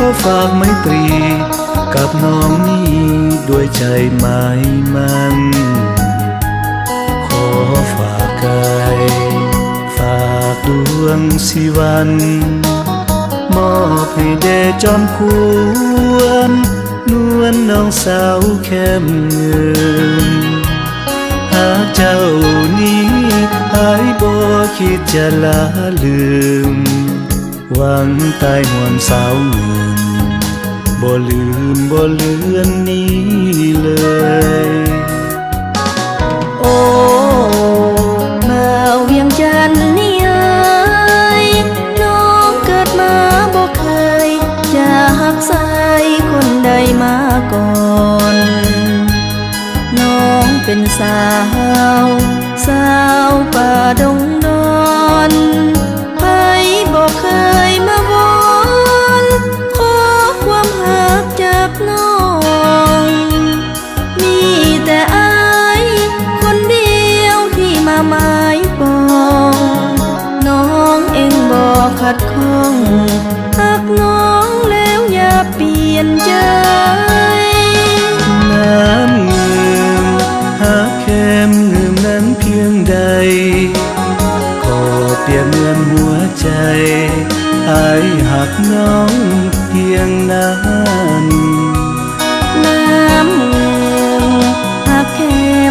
อฝากไมตรีกับน้องนี้ด้วยใจหมายมันขอฝากกายฝากดวงสิวันมอบให้แด่จอมควรนวลน้องสาวแคมเงินหากเจ้านี้หายบ่คิดจะลาลืมหวังตายห่วงสาวเงินบ่ลืมบ่เลือนนี้เลยโอ้มาเวียงจันทน์นี่เอ้ยน้องเกิดมาบ่เคยจะหักใส่คนใดมาก่อนน้องเป็นสาวป่าดงดอนไผบ่เคยมาวอนขอความหักจากน้องมีแต่อายคนเดียวที่มาหมายปองน้องเองบ่ขัดข้องหักน้องแล้วอย่าเปลี่ยนใจน้ำเงิมหาแคมเงิมนั้นเพียงใดขอเปรียบเหมือนหัวใจอายหักน้องเพียงนั้นน้ำเงิมหักแค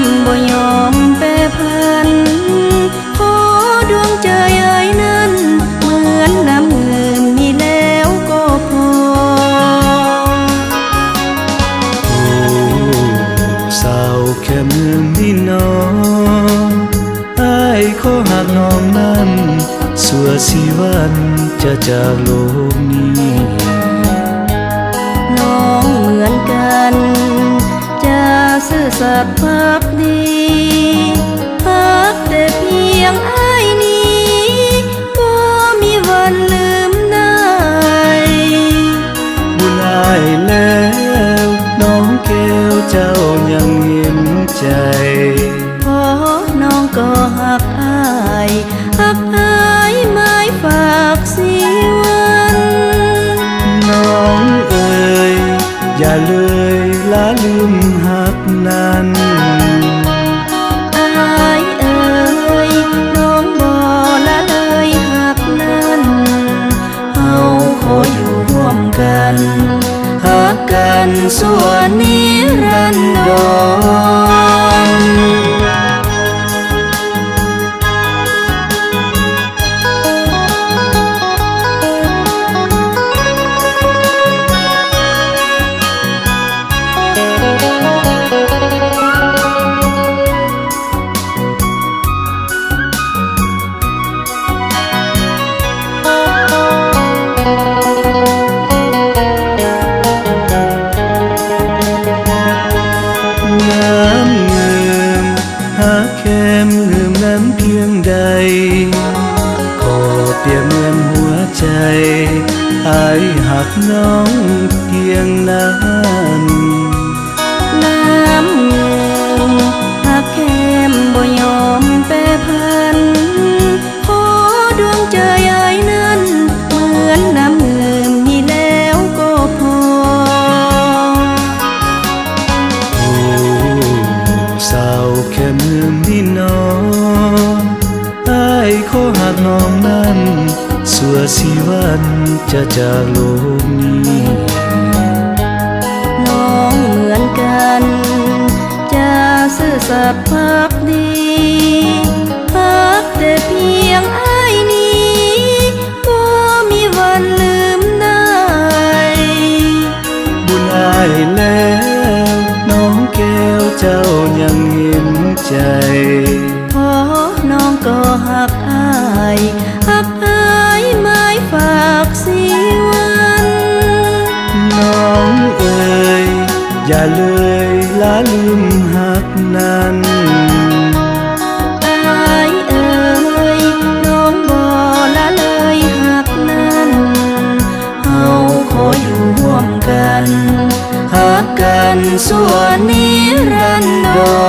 มบ่ยอมแปรพันขอดวงใจเอ้ยนั้นเหมือนน้ำเงิมมีแล้วก็พอสาวแค่เมืองนี่น้องอ้ายขอหากน้องนั้นสัวสิวันจะจากโลกนี้น้องเหมือนกันจะซื่อสัตย์ภักดีพักแต่เพียงอ้ายนี้บ่มีวันลืมได้บุญอ้ายแล้วน้องแก้วเจ้ายังเห็นใจเพราะน้องก็หักอ้ายไม้ฝากสิวันน้องเอ๋ยอย่าเลยละลืมหักนั้นอ้ายเอ๋ยน้องบ่ละเลยหักนั้นเฮาขออยู่ร่วมกันหักกันส่วนนิรันดรแค่เงิมนั้นเพียงใดขอเปรียบเหมือนหัวใจอายหักน้องเพียงนั้นน้ำเงินหักแคมบ่ยอมแปรพันขอดวงใจเอ้ยนั้นเหมือนน้ำเงินมีแล้วก็พอสาวแค่เมืองนี่น้องอ้ายขอหากน้องนั้นสัวสิวันจะจากโลกนี้น้องเหมือนกันจะซื่อสัตย์ภักดีพักแต่เพียงอ้ายนี้บ่มีวันลืมได้บุญอ้ายแล้วน้องแก้วเจ้ายังเห็นใจเพราะน้องก็หักอ้ายไม้ฝากสิวันน้องเอ๋ยอย่าเลยละลืมหักนั้นอ้ายเอ๋ยน้องบ่ละเลยหักนั้นเฮาขออยู่ร่วมกันหักกันส่วนนิรันดร